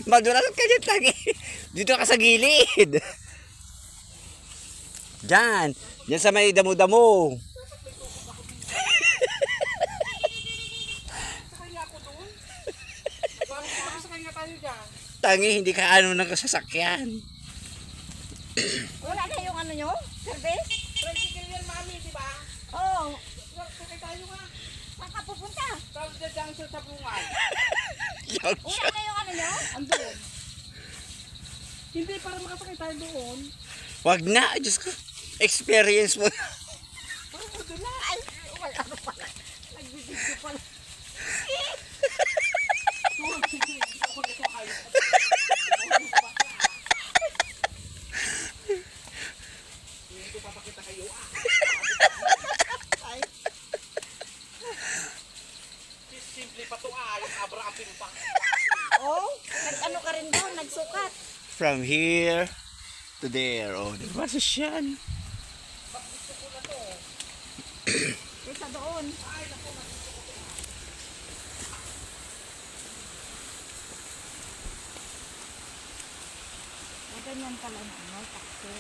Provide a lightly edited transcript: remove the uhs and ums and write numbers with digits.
Madulas ka dyan, tangi. Dito ka sa gilid. Diyan. Diyan sa may damo-damo. Tangi, hindi ka ano ng sasakyan. Wala na yung ano nyo? Service? Tricycle yan, mami, di ba? Oo. Sakay tayo nga. Saan ka pupunta? Sa junction sa bungan. Wala na yung ano nyo? Andun. Hindi, para makasakay tayo doon. Wag na, Diyos ko. Experience mo. Parang mo doon na. Ay, wala ano pala. Nagbibigyo pala. Ako na sakay. Hindi ko papakita kayo. Ay, Simple pa to yung abra apin pa. oh, ano ka rin doon? Nagsukat. From here to there. Oh, diba sa siyan? Isa doon. Ganyan pala na, no? Taxi.